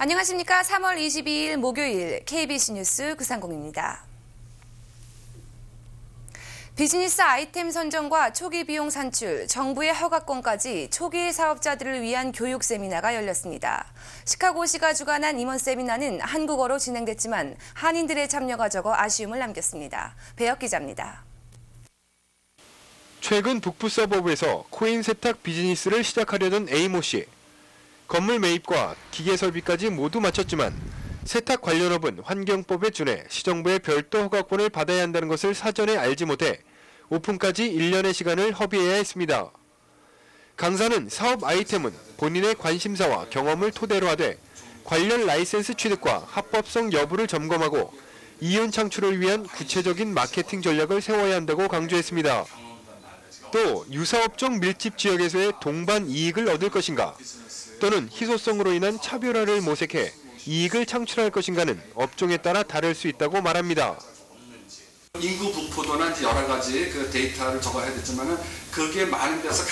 안녕하십니까. 3월 22일 목요일 KBC 뉴스 구상공입니다. 비즈니스 아이템 선정과 초기 비용 산출, 정부의 허가권까지 초기 사업자들을 위한 교육 세미나가 열렸습니다. 시카고시가 주관한 임원 세미나는 한국어로 진행됐지만 한인들의 참여가 적어 아쉬움을 남겼습니다. 배혁 기자입니다. 최근 북부서버브에서 코인 세탁 비즈니스를 시작하려던 A모 씨. 건물 매입과 기계 설비까지 모두 마쳤지만 세탁 관련업은 환경법에 준해 시정부의 별도 허가권을 받아야 한다는 것을 사전에 알지 못해 오픈까지 1년의 시간을 허비해야 했습니다. 강사는 사업 아이템은 본인의 관심사와 경험을 토대로 하되 관련 라이센스 취득과 합법성 여부를 점검하고 이윤 창출을 위한 구체적인 마케팅 전략을 세워야 한다고 강조했습니다. 또 유사업종 밀집 지역에서의 동반 이익을 얻을 것인가 또는 희소성으로 인한 차별화를 모색해 이익을 창출할 것인가는 업종에 따라 다를 수 있다고 말합니다. 인구 분포도나 이제 여러 가지 그 데이터를 적어야 되지만은 그게 많은 데서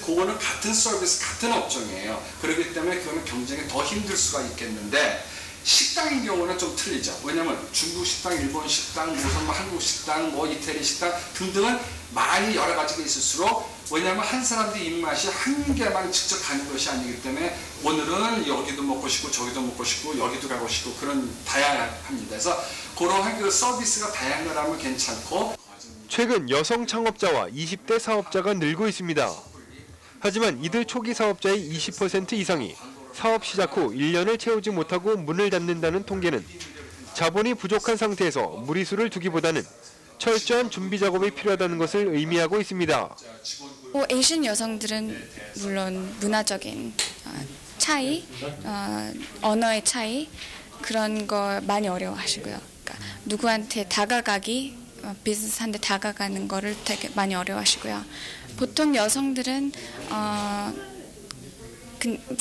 그거는 같은 서비스, 같은 업종이에요. 그렇기 때문에 그거는 경쟁이 더 힘들 수가 있겠는데 식당인 경우는 좀 틀리죠. 왜냐하면 중국 식당, 일본 식당, 무슨 한국 식당, 이태리 식당 등등은 많이 여러 가지가 있을수록 왜냐하면 한 사람들의 입맛이 한 개만 직접 가는 것이 아니기 때문에 오늘은 여기도 먹고 싶고 저기도 먹고 싶고 여기도 가고 싶고 그런 다양합니다. 그래서 그러한 그 서비스가 다양하면 괜찮고 최근 여성 창업자와 20대 사업자가 늘고 있습니다. 하지만 이들 초기 사업자의 20% 이상이 사업 시작 후 1년을 채우지 못하고 문을 닫는다는 통계는 자본이 부족한 상태에서 무리수를 두기보다는 철저한 준비 작업이 필요하다는 것을 의미하고 있습니다. 에이션 여성들은 물론 문화적인 차이, 언어의 차이 그런 거 많이 어려워하시고요. 그러니까 누구한테 다가가기, 비즈니스한테 다가가는 거를 되게 많이 어려워하시고요. 보통 여성들은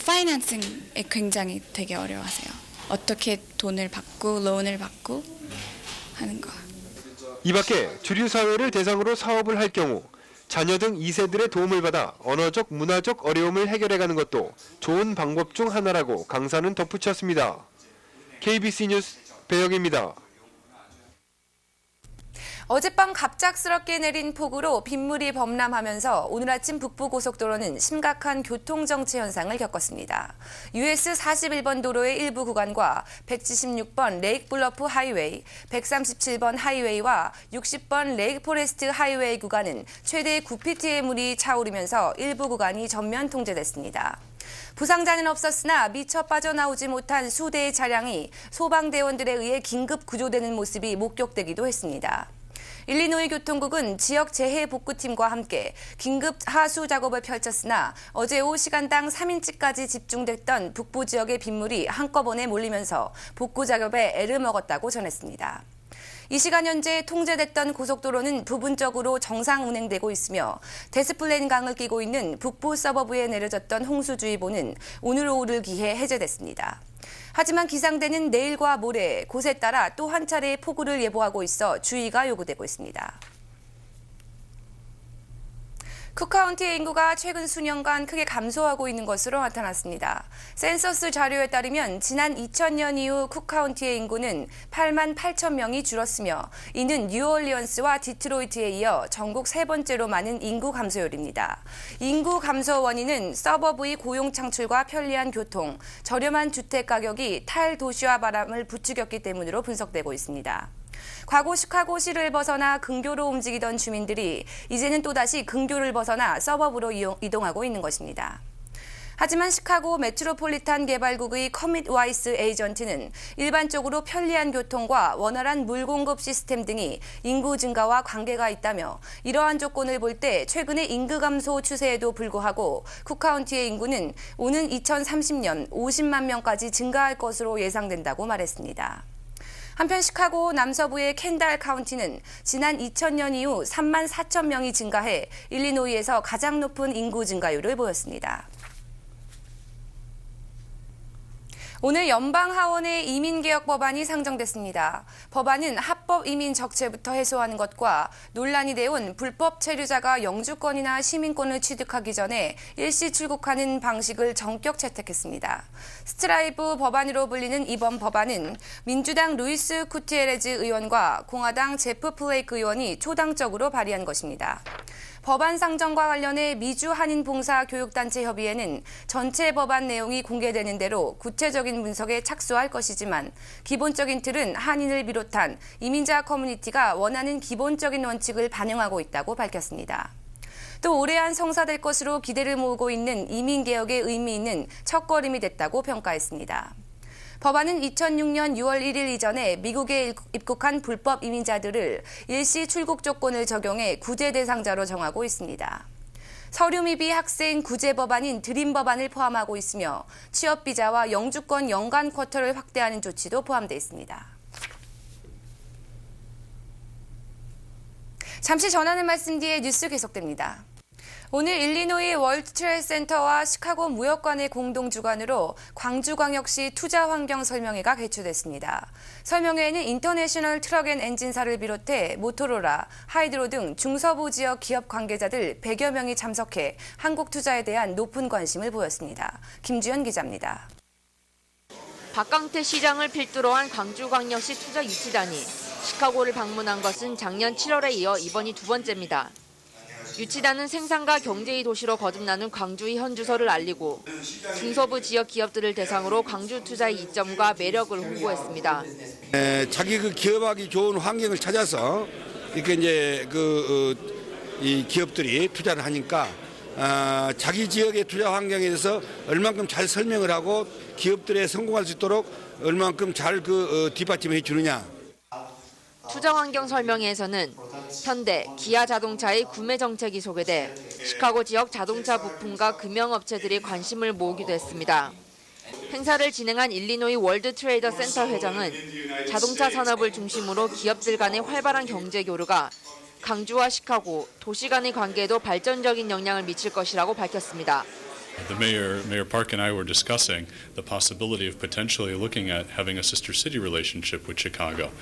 파이낸싱에 굉장히 되게 어려워하세요. 어떻게 돈을 받고 론을 받고 하는 거. 이 밖에 주류 사회를 대상으로 사업을 할 경우 자녀 등 2세들의 도움을 받아 언어적, 문화적 어려움을 해결해가는 것도 좋은 방법 중 하나라고 강사는 덧붙였습니다. KBC 뉴스 배혁입니다. 어젯밤 갑작스럽게 내린 폭우로 빗물이 범람하면서 오늘 아침 북부고속도로는 심각한 교통정체 현상을 겪었습니다. US 41번 도로의 일부 구간과 176번 레이크블러프 하이웨이, 137번 하이웨이와 60번 레이크포레스트 하이웨이 구간은 최대 9피트의 물이 차오르면서 일부 구간이 전면 통제됐습니다. 부상자는 없었으나 미처 빠져나오지 못한 수대의 차량이 소방대원들에 의해 긴급 구조되는 모습이 목격되기도 했습니다. 일리노이 교통국은 지역 재해복구팀과 함께 긴급 하수 작업을 펼쳤으나 어제 오후 시간당 3인치까지 집중됐던 북부 지역의 빗물이 한꺼번에 몰리면서 복구 작업에 애를 먹었다고 전했습니다. 이 시간 현재 통제됐던 고속도로는 부분적으로 정상 운행되고 있으며 데스플레인 강을 끼고 있는 북부 서버브에 내려졌던 홍수주의보는 오늘 오후를 기해 해제됐습니다. 하지만 기상대는 내일과 모레 곳에 따라 또 한 차례의 폭우를 예보하고 있어 주의가 요구되고 있습니다. 쿡카운티의 인구가 최근 수년간 크게 감소하고 있는 것으로 나타났습니다. 센서스 자료에 따르면 지난 2000년 이후 쿡카운티의 인구는 8만 8천 명이 줄었으며 이는 뉴올리언스와 디트로이트에 이어 전국 세 번째로 많은 인구 감소율입니다. 인구 감소 원인은 서버브의 고용 창출과 편리한 교통, 저렴한 주택 가격이 탈도시화 바람을 부추겼기 때문으로 분석되고 있습니다. 과거 시카고시를 벗어나 근교로 움직이던 주민들이 이제는 또다시 근교를 벗어나 서버브로 이동하고 있는 것입니다. 하지만 시카고 메트로폴리탄 개발국의 커밋 와이스 에이전트는 일반적으로 편리한 교통과 원활한 물 공급 시스템 등이 인구 증가와 관계가 있다며 이러한 조건을 볼 때 최근의 인구 감소 추세에도 불구하고 쿡카운티의 인구는 오는 2030년 50만 명까지 증가할 것으로 예상된다고 말했습니다. 한편 시카고 남서부의 켄달 카운티는 지난 2000년 이후 3만 4천 명이 증가해 일리노이에서 가장 높은 인구 증가율을 보였습니다. 오늘 연방하원의 이민개혁 법안이 상정됐습니다. 법안은 합법 이민 적체부터 해소하는 것과 논란이 되어온 불법 체류자가 영주권이나 시민권을 취득하기 전에 일시 출국하는 방식을 전격 채택했습니다. 스트라이브 법안으로 불리는 이번 법안은 민주당 루이스 쿠티에레즈 의원과 공화당 제프 플레이크 의원이 초당적으로 발의한 것입니다. 법안 상정과 관련해 미주 한인 봉사 교육단체 협의회는 전체 법안 내용이 공개되는 대로 구체적인 분석에 착수할 것이지만 기본적인 틀은 한인을 비롯한 이민자 커뮤니티가 원하는 기본적인 원칙을 반영하고 있다고 밝혔습니다. 또 올해 안 성사될 것으로 기대를 모으고 있는 이민개혁의 의미 있는 첫걸음이 됐다고 평가했습니다. 법안은 2006년 6월 1일 이전에 미국에 입국한 불법 이민자들을 일시 출국 조건을 적용해 구제 대상자로 정하고 있습니다. 서류 미비 학생 구제 법안인 드림 법안을 포함하고 있으며 취업 비자와 영주권 연간 쿼터를 확대하는 조치도 포함되어 있습니다. 잠시 전하는 말씀 뒤에 뉴스 계속됩니다. 오늘 일리노이 월드 트레이드 센터와 시카고 무역관의 공동 주관으로 광주광역시 투자환경 설명회가 개최됐습니다. 설명회에는 인터내셔널 트럭 앤 엔진사를 비롯해 모토로라, 하이드로 등 중서부 지역 기업 관계자들 100여 명이 참석해 한국 투자에 대한 높은 관심을 보였습니다. 김주현 기자입니다. 박강태 시장을 필두로 한 광주광역시 투자유치단이 시카고를 방문한 것은 작년 7월에 이어 이번이 두 번째입니다. 유치단은 생산과 경제의 도시로 거듭나는 광주의 현주소를 알리고 중서부 지역 기업들을 대상으로 광주 투자의 이점과 매력을 홍보했습니다. 자기 기업하기 좋은 환경을 찾아서 이렇게 이제 이 기업들이 투자를 하니까 자기 지역의 투자 환경에 대해서 얼만큼 잘 설명을 하고 기업들에 성공할 수 있도록 얼만큼 잘 뒷받침해 주느냐. 투자 환경 설명회에서는 현대, 기아 자동차의 구매 정책이 소개돼 시카고 지역 자동차 부품과 금융업체들이 관심을 모으기도 했습니다. 행사를 진행한 일리노이 월드 트레이더 센터 회장은 자동차 산업을 중심으로 기업들 간의 활발한 경제 교류가 광주와 시카고, 도시 간의 관계에도 발전적인 영향을 미칠 것이라고 밝혔습니다. The Mayor Park and I were discussing the possibility of potentially looking at having a sister city relationship with Chicago.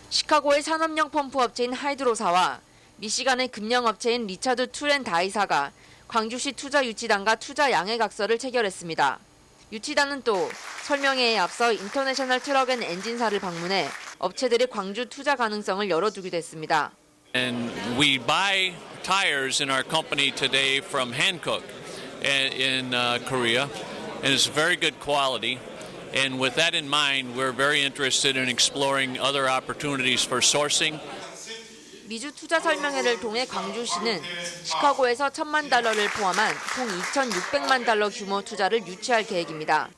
시카고의 산업용 펌프 업체인 하이드로사와 미시간의 금융업체인 리차드 툴 앤 다이사가 광주시 투자유치단과 투자 양해각서를 체결했습니다. 유치단은 또 설명회에 앞서 인터내셔널 트럭 앤 엔진사를 방문해 업체들의 광주 투자 가능성을 열어두기도 했습니다. And we buy tires in our company today from Hankook in Korea, and it's very good quality. And with that in mind, we're very interested in exploring other opportunities for sourcing. 미주 투자 설명회를 통해 광주시는 시카고에서 $1,000,000를 포함한 총 $2,600만 규모 투자를 유치할 계획입니다.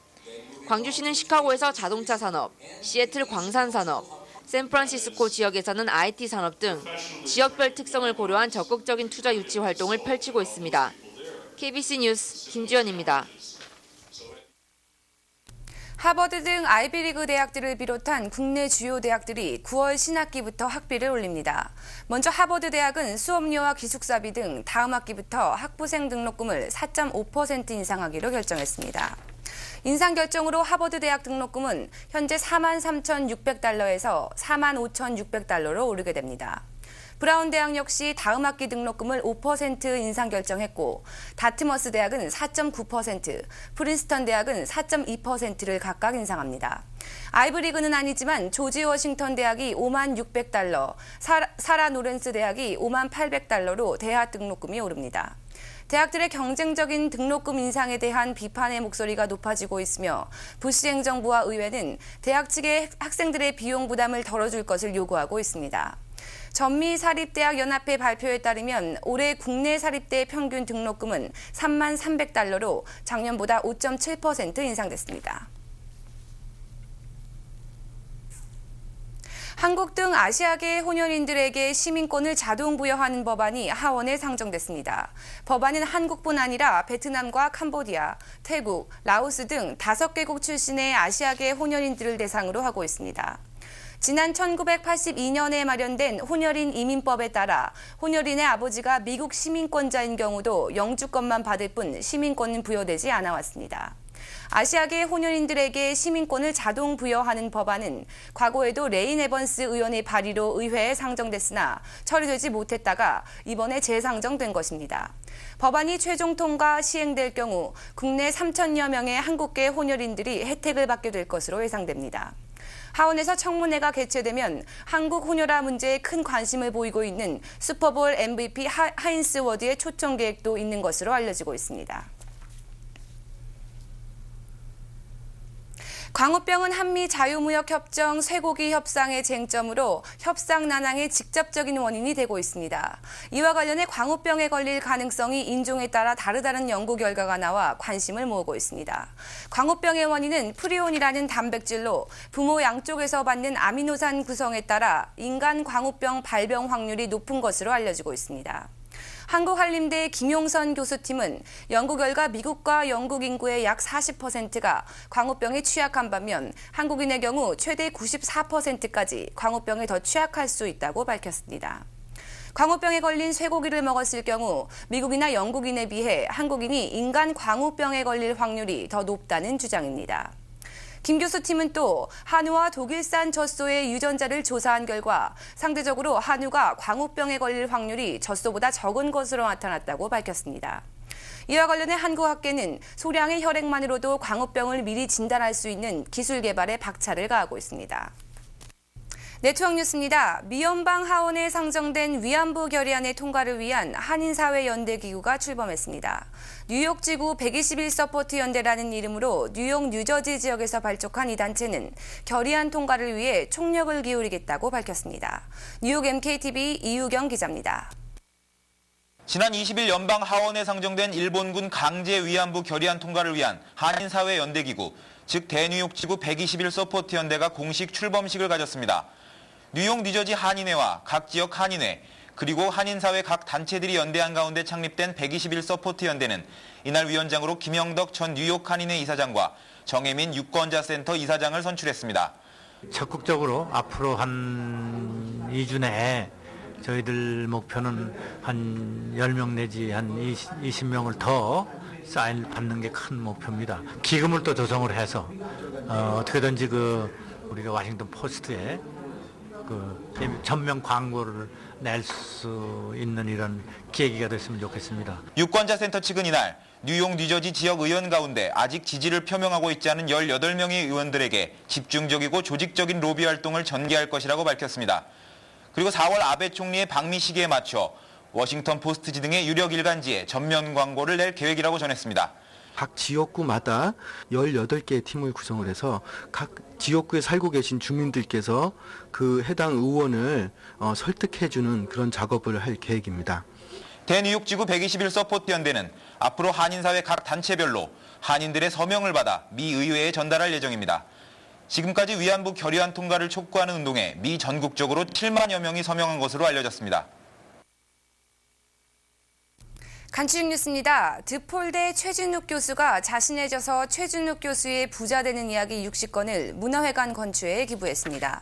광주시는 시카고에서 자동차 산업, 시애틀 광산 산업, 샌프란시스코 지역에서는 IT 산업 등 지역별 특성을 고려한 적극적인 투자 유치 활동을 펼치고 있습니다. KBC 뉴스 김주연입니다. 하버드 등 아이비리그 대학들을 비롯한 국내 주요 대학들이 9월 신학기부터 학비를 올립니다. 먼저 하버드 대학은 수업료와 기숙사비 등 다음 학기부터 학부생 등록금을 4.5% 인상하기로 결정했습니다. 인상 결정으로 하버드 대학 등록금은 현재 $43,600에서 $45,600로 오르게 됩니다. 브라운 대학 역시 다음 학기 등록금을 5% 인상 결정했고 다트머스 대학은 4.9%, 프린스턴 대학은 4.2%를 각각 인상합니다. 아이브리그는 아니지만 조지 워싱턴 대학이 $56,000, 사라 노렌스 대학이 $58,000로 대학 등록금이 오릅니다. 대학들의 경쟁적인 등록금 인상에 대한 비판의 목소리가 높아지고 있으며 부시 행정부와 의회는 대학 측에 학생들의 비용 부담을 덜어줄 것을 요구하고 있습니다. 전미사립대학연합회 발표에 따르면 올해 국내 사립대 평균 등록금은 $33,000로 작년보다 5.7% 인상됐습니다. 한국 등 아시아계 혼혈인들에게 시민권을 자동 부여하는 법안이 하원에 상정됐습니다. 법안은 한국뿐 아니라 베트남과 캄보디아, 태국, 라오스 등 5개국 출신의 아시아계 혼혈인들을 대상으로 하고 있습니다. 지난 1982년에 마련된 혼혈인 이민법에 따라 혼혈인의 아버지가 미국 시민권자인 경우도 영주권만 받을 뿐 시민권은 부여되지 않아 왔습니다. 아시아계 혼혈인들에게 시민권을 자동 부여하는 법안은 과거에도 레인 에번스 의원의 발의로 의회에 상정됐으나 처리되지 못했다가 이번에 재상정된 것입니다. 법안이 최종 통과 시행될 경우 국내 3천여 명의 한국계 혼혈인들이 혜택을 받게 될 것으로 예상됩니다. 하원에서 청문회가 개최되면 한국 혼혈화 문제에 큰 관심을 보이고 있는 슈퍼볼 MVP 하인스 워드의 초청 계획도 있는 것으로 알려지고 있습니다. 광우병은 한미 자유무역협정 쇠고기 협상의 쟁점으로 협상 난항의 직접적인 원인이 되고 있습니다. 이와 관련해 광우병에 걸릴 가능성이 인종에 따라 다르다는 연구 결과가 나와 관심을 모으고 있습니다. 광우병의 원인은 프리온이라는 단백질로 부모 양쪽에서 받는 아미노산 구성에 따라 인간 광우병 발병 확률이 높은 것으로 알려지고 있습니다. 한국한림대 김용선 교수팀은 연구 결과 미국과 영국 인구의 약 40%가 광우병에 취약한 반면 한국인의 경우 최대 94%까지 광우병에 더 취약할 수 있다고 밝혔습니다. 광우병에 걸린 쇠고기를 먹었을 경우 미국이나 영국인에 비해 한국인이 인간 광우병에 걸릴 확률이 더 높다는 주장입니다. 김 교수팀은 또 한우와 독일산 젖소의 유전자를 조사한 결과 상대적으로 한우가 광우병에 걸릴 확률이 젖소보다 적은 것으로 나타났다고 밝혔습니다. 이와 관련해 한국학계는 소량의 혈액만으로도 광우병을 미리 진단할 수 있는 기술 개발에 박차를 가하고 있습니다. 네트워크 뉴스입니다. 미 연방 하원에 상정된 위안부 결의안의 통과를 위한 한인사회연대기구가 출범했습니다. 뉴욕지구 121 서포트 연대라는 이름으로 뉴욕, 뉴저지 지역에서 발족한 이 단체는 결의안 통과를 위해 총력을 기울이겠다고 밝혔습니다. 뉴욕 MKTV 이유경 기자입니다. 지난 20일 연방 하원에 상정된 일본군 강제 위안부 결의안 통과를 위한 한인사회연대기구, 즉 대뉴욕지구 121 서포트 연대가 공식 출범식을 가졌습니다. 뉴욕, 뉴저지 한인회와 각 지역 한인회, 그리고 한인사회 각 단체들이 연대한 가운데 창립된 121 서포트 연대는 이날 위원장으로 김영덕 전 뉴욕 한인회 이사장과 정혜민 유권자센터 이사장을 선출했습니다. 적극적으로 앞으로 한 2주 내에 저희들 목표는 한 10명 내지 한 20명을 더 사인 받는 게 큰 목표입니다. 기금을 또 조성을 해서 어떻게든지 우리가 워싱턴 포스트에 전면 광고를 낼 수 있는 이런 계기가 됐으면 좋겠습니다. 유권자센터 측은 이날 뉴욕, 뉴저지 지역 의원 가운데 아직 지지를 표명하고 있지 않은 18명의 의원들에게 집중적이고 조직적인 로비 활동을 전개할 것이라고 밝혔습니다. 그리고 4월 아베 총리의 방미 시기에 맞춰 워싱턴 포스트지 등의 유력 일간지에 전면 광고를 낼 계획이라고 전했습니다. 각 지역구마다 18개의 팀을 구성을 해서 각 지역구에 살고 계신 주민들께서 그 해당 의원을 설득해주는 그런 작업을 할 계획입니다. 대뉴욕지구 121 서포트 연대는 앞으로 한인사회 각 단체별로 한인들의 서명을 받아 미 의회에 전달할 예정입니다. 지금까지 위안부 결의안 통과를 촉구하는 운동에 미 전국적으로 7만여 명이 서명한 것으로 알려졌습니다. 간추린 뉴스입니다. 드폴대 최진욱 교수가 자신의 저서 최진욱 교수의 부자 되는 이야기 60권을 문화회관 건축에 기부했습니다.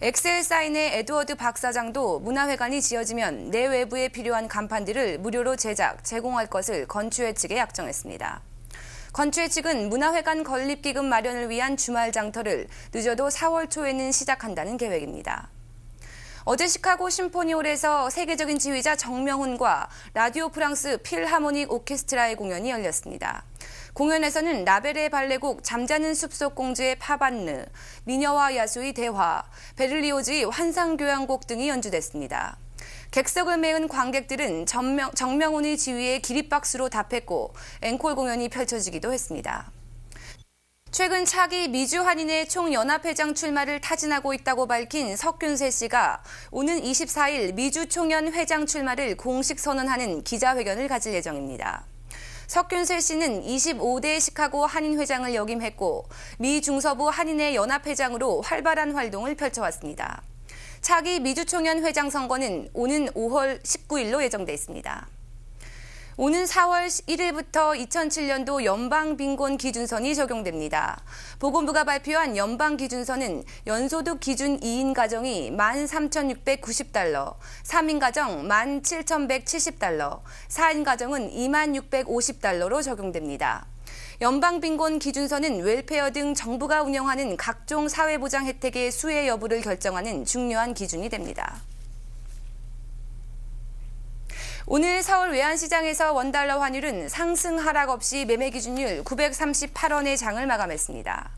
엑셀 사인의 에드워드 박사장도 문화회관이 지어지면 내외부에 필요한 간판들을 무료로 제공할 것을 건축회 측에 약정했습니다. 건축회 측은 문화회관 건립기금 마련을 위한 주말 장터를 늦어도 4월 초에는 시작한다는 계획입니다. 어제 시카고 심포니홀에서 세계적인 지휘자 정명훈과 라디오 프랑스 필하모닉 오케스트라의 공연이 열렸습니다. 공연에서는 라벨의 발레곡 잠자는 숲속 공주의 파반느, 미녀와 야수의 대화, 베를리오즈의 환상교향곡 등이 연주됐습니다. 객석을 메운 관객들은 정명훈의 지휘에 기립박수로 답했고 앵콜 공연이 펼쳐지기도 했습니다. 최근 차기 미주 한인회 총연합회장 출마를 타진하고 있다고 밝힌 석균세 씨가 오는 24일 미주 총연 회장 출마를 공식 선언하는 기자회견을 가질 예정입니다. 석균세 씨는 25대 시카고 한인회장을 역임했고 미 중서부 한인회 연합회장으로 활발한 활동을 펼쳐왔습니다. 차기 미주 총연 회장 선거는 오는 5월 19일로 예정돼 있습니다. 오는 4월 1일부터 2007년도 연방빈곤 기준선이 적용됩니다. 보건부가 발표한 연방기준선은 연소득 기준 2인 가정이 13,690달러, 3인 가정 17,170달러, 4인 가정은 2650달러로 적용됩니다. 연방빈곤 기준서는 웰페어 등 정부가 운영하는 각종 사회보장 혜택의 수혜 여부를 결정하는 중요한 기준이 됩니다. 오늘 서울 외환시장에서 원달러 환율은 상승 하락 없이 매매 기준율 938원의 장을 마감했습니다.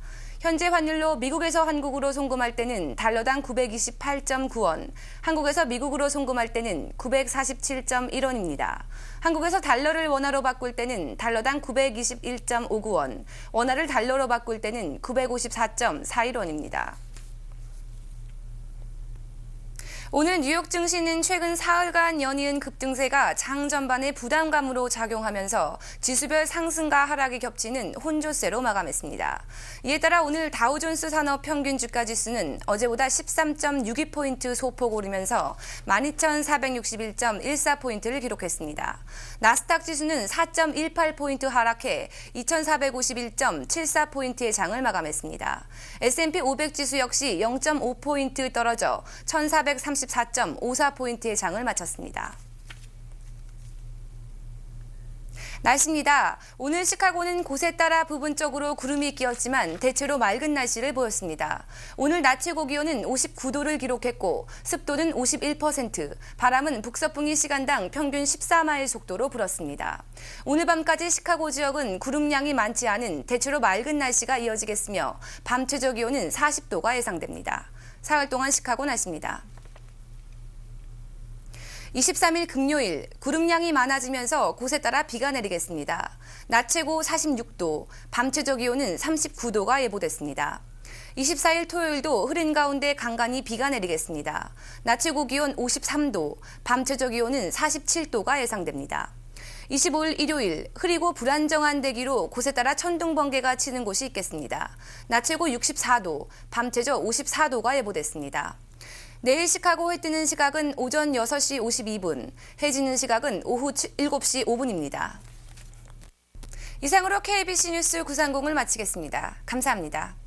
현재 환율로 미국에서 한국으로 송금할 때는 달러당 928.9원, 한국에서 미국으로 송금할 때는 947.1원입니다. 한국에서 달러를 원화로 바꿀 때는 달러당 921.59원, 원화를 달러로 바꿀 때는 954.41원입니다. 오늘 뉴욕 증시는 최근 사흘간 연이은 급등세가 장 전반의 부담감으로 작용하면서 지수별 상승과 하락이 겹치는 혼조세로 마감했습니다. 이에 따라 오늘 다우존스 산업 평균 주가 지수는 어제보다 13.62포인트 소폭 오르면서 12,461.14포인트를 기록했습니다. 나스닥 지수는 4.18포인트 하락해 2,451.74포인트의 장을 마감했습니다. S&P 500 지수 역시 0.5포인트 떨어져 1,434.54포인트의 장을 마쳤습니다. 날씨입니다. 오늘 시카고는 곳에 따라 부분적으로 구름이 끼었지만 대체로 맑은 날씨를 보였습니다. 오늘 낮 최고 기온은 59도를 기록했고 습도는 51%, 바람은 북서풍이 시간당 평균 14마일 속도로 불었습니다. 오늘 밤까지 시카고 지역은 구름량이 많지 않은 대체로 맑은 날씨가 이어지겠으며 밤 최저 기온은 40도가 예상됩니다. 사흘 동안 시카고 날씨입니다. 23일 금요일 구름량이 많아지면서 곳에 따라 비가 내리겠습니다. 낮 최고 46도, 밤 최저 기온은 39도가 예보됐습니다. 24일 토요일도 흐린 가운데 간간히 비가 내리겠습니다. 낮 최고 기온 53도, 밤 최저 기온은 47도가 예상됩니다. 25일 일요일 흐리고 불안정한 대기로 곳에 따라 천둥 번개가 치는 곳이 있겠습니다. 낮 최고 64도, 밤 최저 54도가 예보됐습니다. 내일 시카고 해 뜨는 시각은 오전 6시 52분, 해 지는 시각은 오후 7시 5분입니다. 이상으로 KBC 뉴스 930을 마치겠습니다. 감사합니다.